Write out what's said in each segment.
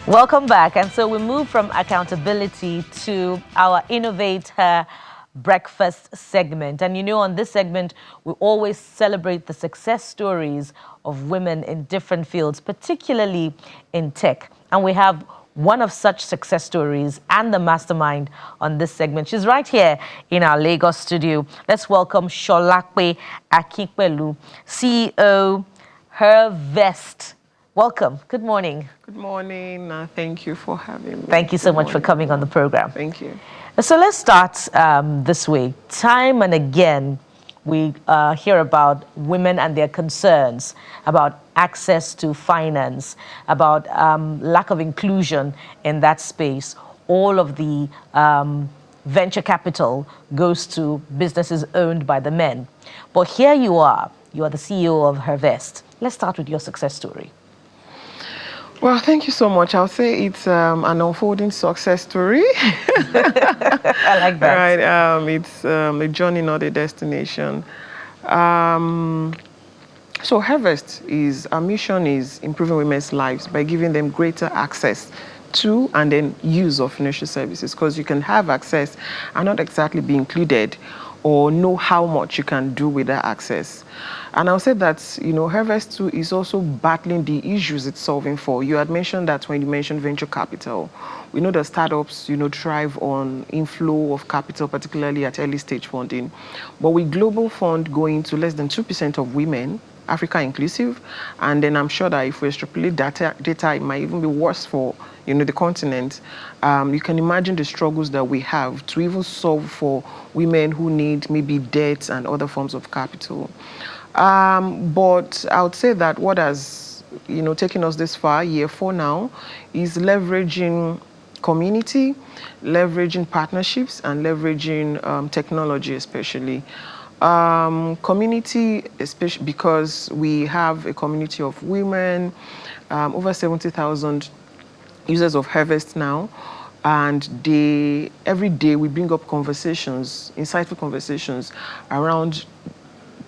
Welcome back. And so we move from accountability to our Innovator Breakfast segment. And on this segment, we always celebrate the success stories of women in different fields, particularly in tech. And we have one of such success stories and the mastermind on this segment. She's right here in our Lagos studio. Let's welcome Solape Akinpelu, CEO, Hervest. Welcome. Good morning. Good morning. Thank you for having me. Thank you so much for coming on the program. Thank you. So let's start this way. Time and again, we hear about women and their concerns about access to finance, about lack of inclusion in that space. All of the venture capital goes to businesses owned by the men. But here you are the CEO of Hervest. Let's start with your success story. Well, thank you so much. I'll say it's an unfolding success story. I like that. Right. It's a journey, not a destination. So Hervest our mission is improving women's lives by giving them greater access to and then use of financial services, because you can have access and not exactly be included or know how much you can do with that access. And I'll say that, Hervest too is also battling the issues it's solving for. You had mentioned that when you mentioned venture capital. We know that startups, thrive on inflow of capital, particularly at early stage funding. But with Global Fund going to less than 2% of women, Africa inclusive, and then I'm sure that if we extrapolate data, it might even be worse for the continent. You can imagine the struggles that we have to even solve for women who need maybe debt and other forms of capital. But I would say that what has taken us this far, year 4 now, is leveraging community, leveraging partnerships, and leveraging technology especially. Community, especially because we have a community of women, over 70,000 users of Hervest now, and every day we bring up conversations, insightful conversations around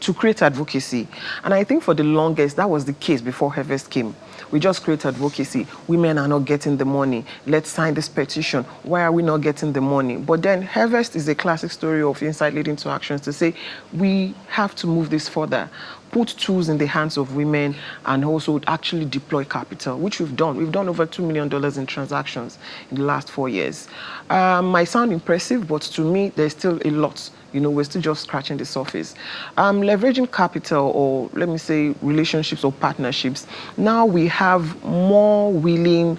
to create advocacy. And I think for the longest, that was the case before Hervest came. We just create advocacy. Women are not getting the money. Let's sign this petition. Why are we not getting the money? But then Hervest is a classic story of insight leading to actions to say, we have to move this further, put tools in the hands of women, and also actually deploy capital, which we've done. We've done over $2 million in transactions in the last 4 years. Might sound impressive, but to me, there's still a lot. We're still just scratching the surface. Leveraging capital, or let me say relationships or partnerships. Now we have more willing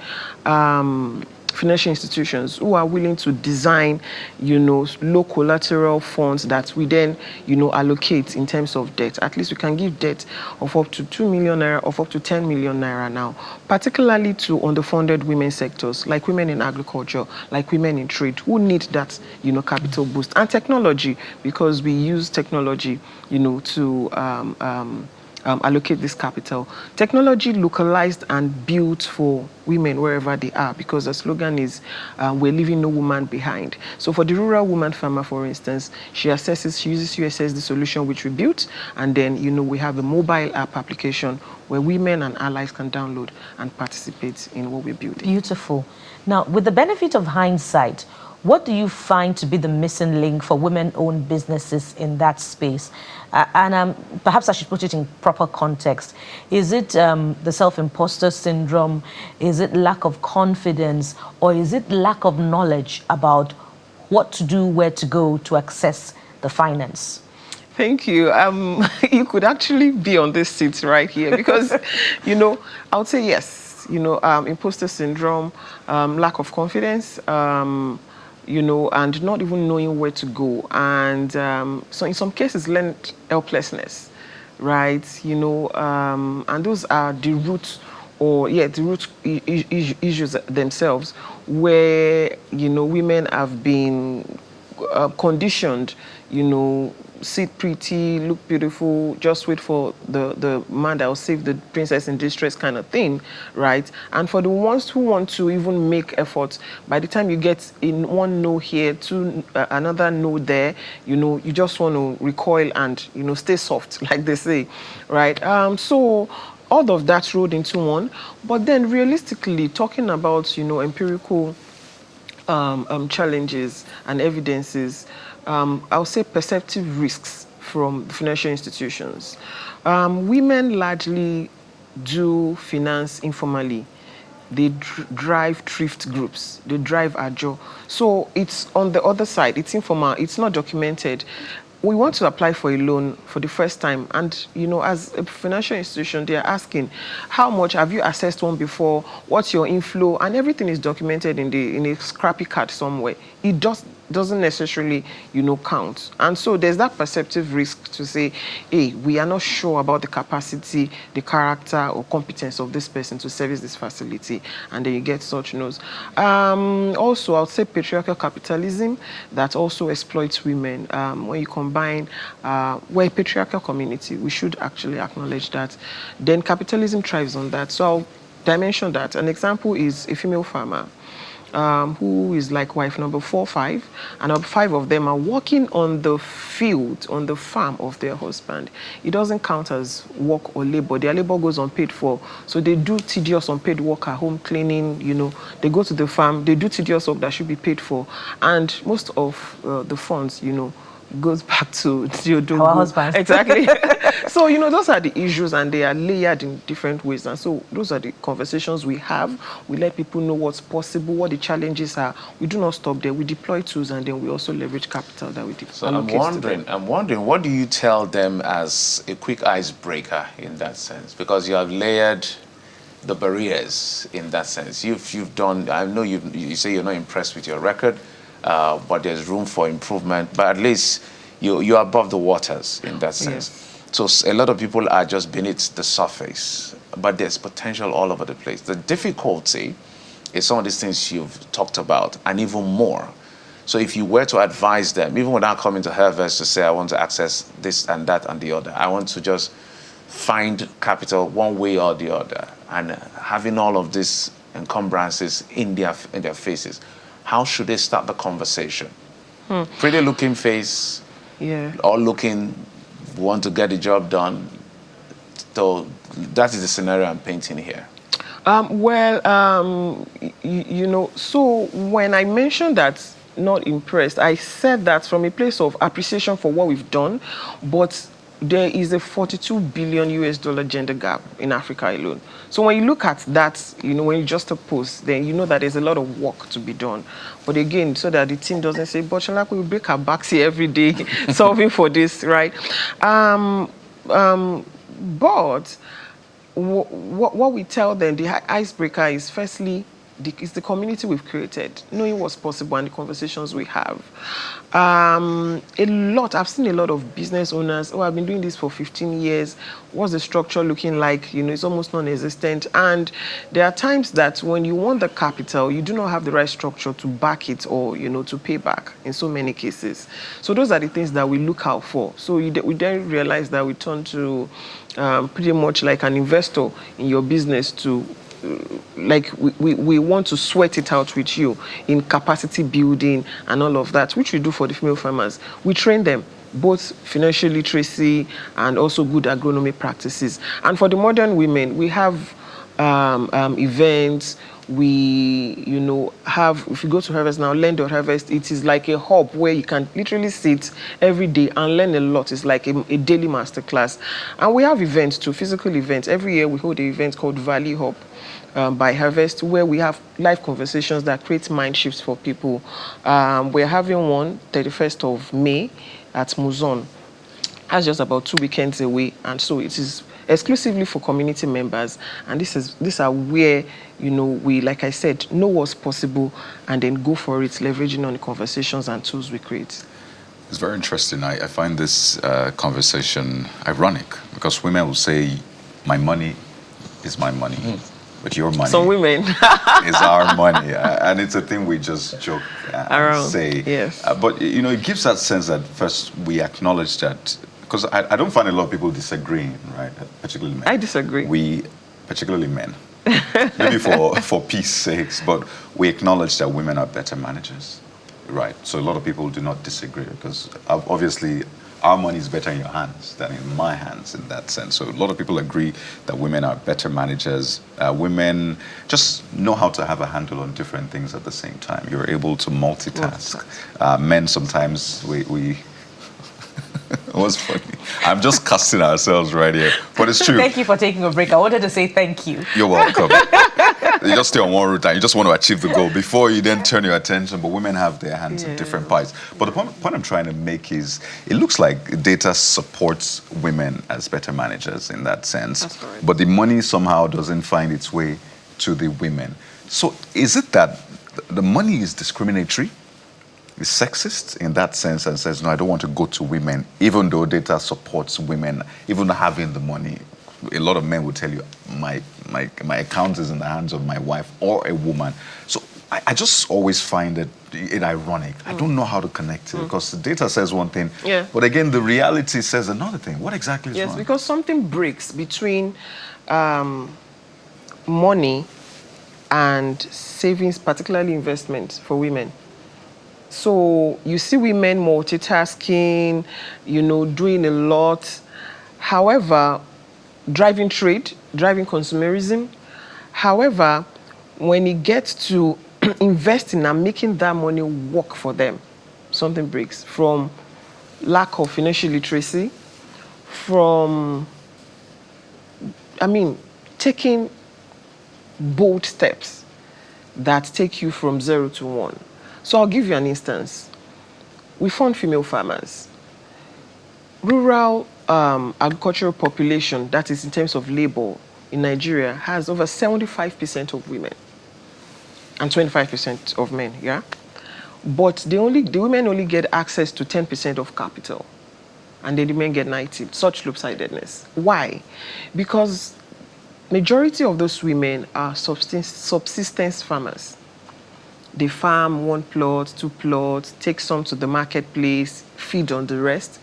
financial institutions who are willing to design, low collateral funds that we then, allocate in terms of debt. At least we can give debt of up to 2 million naira, of up to 10 million naira now, particularly to underfunded women sectors, like women in agriculture, like women in trade, who need that, capital boost. And technology, because we use technology, to allocate this capital. Technology localized and built for women wherever they are, because the slogan is, we're leaving no woman behind. So for the rural woman farmer, for instance, she uses USSD solution which we built, and then, we have a mobile app application where women and allies can download and participate in what we build. Beautiful. Now, with the benefit of hindsight, what do you find to be the missing link for women-owned businesses in that space? And perhaps I should put it in proper context. Is it the self-imposter syndrome? Is it lack of confidence? Or is it lack of knowledge about what to do, where to go to access the finance? Thank you. You could actually be on this seat right here because, I would say yes. Imposter syndrome, lack of confidence, and not even knowing where to go. And so in some cases, learned helplessness, right? And those are the roots, issues themselves, where, women have been conditioned, sit pretty, look beautiful, just wait for the man that will save the princess in distress kind of thing, right? And for the ones who want to even make efforts, by the time you get in one no here, another no there, you just want to recoil and, stay soft, like they say, right? So all of that rolled into one. But then realistically, talking about, empirical challenges and evidences, I'll say perceptive risks from financial institutions. Women largely do finance informally. They drive thrift groups. They drive ajo. So it's on the other side. It's informal. It's not documented. We want to apply for a loan for the first time, and as a financial institution, they are asking, how much have you assessed one before? What's your inflow? And everything is documented in a scrappy card somewhere. It just doesn't necessarily, count. And so there's that perceptive risk to say, hey, we are not sure about the capacity, the character or competence of this person to service this facility. And then you get such no's. Also, I'll say patriarchal capitalism that also exploits women. When you combine, we're a patriarchal community, we should actually acknowledge that. Then capitalism thrives on that. So I'll dimension that. An example is a female farmer. Who is like wife number 4, 5, and 5 of them are working on the field, on the farm of their husband. It doesn't count as work or labor. Their labor goes unpaid for. So they do tedious unpaid work at home, cleaning, They go to the farm, they do tedious work that should be paid for. And most of the funds, goes back to our husbands. Exactly. So, those are the issues, and they are layered in different ways. And so those are the conversations we have. We let people know what's possible, what the challenges are. We do not stop there. We deploy tools, and then we also leverage capital that we deploy. So I'm wondering, what do you tell them as a quick icebreaker in that sense? Because you have layered the barriers in that sense. You've done, I know you say you're not impressed with your record, but there's room for improvement. But at least you're above the waters in that sense. Yes. So a lot of people are just beneath the surface, but there's potential all over the place. The difficulty is some of these things you've talked about, and even more. So if you were to advise them, even without coming to Hervest to say, I want to access this and that and the other, I want to just find capital one way or the other, and having all of these encumbrances in their faces, how should they start the conversation? Pretty looking face, all looking, want to get the job done. So that is the scenario I'm painting here. So when I mentioned that not impressed, I said that from a place of appreciation for what we've done, but there is a $42 billion US gender gap in Africa alone. So when you look at that, when you just post, then you know that there's a lot of work to be done. But again, so that the team doesn't say, but Solape, we break our backs here every day solving for this, right? But what we tell them, the icebreaker is firstly, it's the community we've created, knowing what's possible and the conversations we have. I've seen a lot of business owners, I've been doing this for 15 years. What's the structure looking like? It's almost non-existent. And there are times that when you want the capital, you do not have the right structure to back it or, to pay back in so many cases. So those are the things that we look out for. So we then realize that we turn to pretty much like an investor in your business to we want to sweat it out with you in capacity building and all of that, which we do for the female farmers. We train them both financial literacy and also good agronomy practices. And for the modern women, we have events. We, have, if you go to Hervest now, Hervest, it is like a hub where you can literally sit every day and learn a lot. It's like a daily masterclass. And we have events too, physical events. Every year we hold an event called Valley Hub by Hervest, where we have live conversations that create mind shifts for people. We're having one 31st of May at Muzon. That's just about 2 weekends away. And so it is exclusively for community members. And these are where, we, like I said, know what's possible and then go for it, leveraging on the conversations and tools we create. It's very interesting. I find this conversation ironic because women will say, my money is my money. But your money Some women. is our money. And it's a thing we just joke and say. Yes. But, it gives that sense that first we acknowledge that, because I don't find a lot of people disagreeing, right? Particularly men. I disagree. Particularly men. Maybe for peace sakes, but we acknowledge that women are better managers, right? So a lot of people do not disagree because obviously our money is better in your hands than in my hands in that sense. So a lot of people agree that women are better managers. Women just know how to have a handle on different things at the same time. You're able to multitask. Men sometimes we What's funny? I'm just casting ourselves right here, but it's true. Thank you for taking a break. I wanted to say thank you. You're welcome. You just stay on one route and you just want to achieve the goal before you then turn your attention. But women have their hands in different parts. But the point I'm trying to make is, it looks like data supports women as better managers in that sense. That's correct. But the money somehow doesn't find its way to the women. So is it that the money is discriminatory? Is sexist in that sense, and says, no, I don't want to go to women, even though data supports women, even having the money? A lot of men will tell you, my account is in the hands of my wife or a woman. So I just always find it ironic. I don't know how to connect it, because the data says one thing, but again, the reality says another thing. What exactly is wrong? Yes, because something breaks between money and savings, particularly investment for women. So you see women multitasking, doing a lot. However, driving trade, driving consumerism. However, when it gets to investing and making that money work for them, something breaks. From lack of financial literacy, from, taking bold steps that take you from 0 to 1. So I'll give you an instance. We fund female farmers. Rural agricultural population, that is in terms of labor in Nigeria, has over 75% of women and 25% of men, yeah? But the women only get access to 10% of capital, and then the men get 90%. Such lopsidedness. Why? Because majority of those women are subsistence farmers. They farm 1 plot, 2 plots, take some to the marketplace, feed on the rest.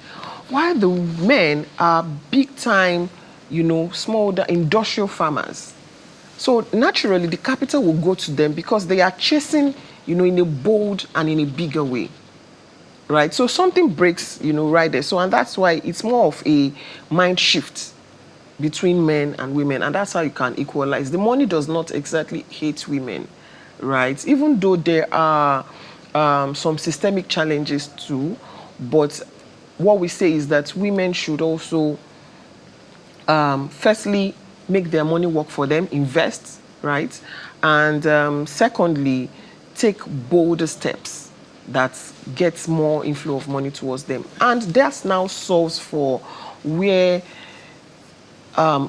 While the men are big time, small industrial farmers. So naturally, the capital will go to them because they are chasing, in a bold and in a bigger way. Right? So something breaks, right there. So, and that's why it's more of a mind shift between men and women. And that's how you can equalize. The money does not exactly hate women. Right, even though there are some systemic challenges too, but what we say is that women should also, firstly, make their money work for them, invest, right, and secondly, take bolder steps that gets more inflow of money towards them. And that now solves for where,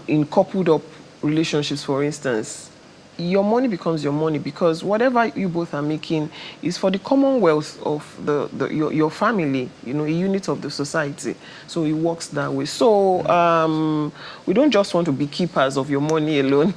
in coupled up relationships, for instance, your money becomes your money, because whatever you both are making is for the commonwealth of your family, a unit of the society. So it works that way. So we don't just want to be keepers of your money alone,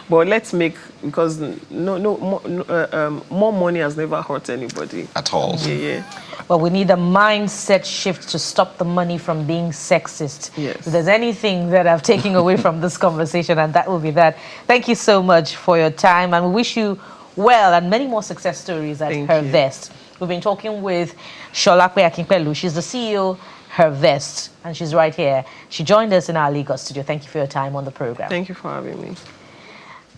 but let's make, because more money has never hurt anybody at all. Yeah. Well, we need a mindset shift to stop the money from being sexist. Yes. If there's anything that I've taken away from this conversation, and that will be that. Thank you so much for your time, and we wish you well and many more success stories at Hervest. We've been talking with Solape Akinpelu. She's the CEO, Hervest, and she's right here. She joined us in our Lagos studio. Thank you for your time on the program. Thank you for having me.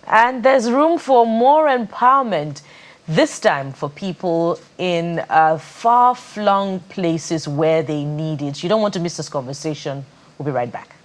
And there's room for more empowerment, this time for people in far-flung places where they need it. You don't want to miss this conversation. We'll be right back.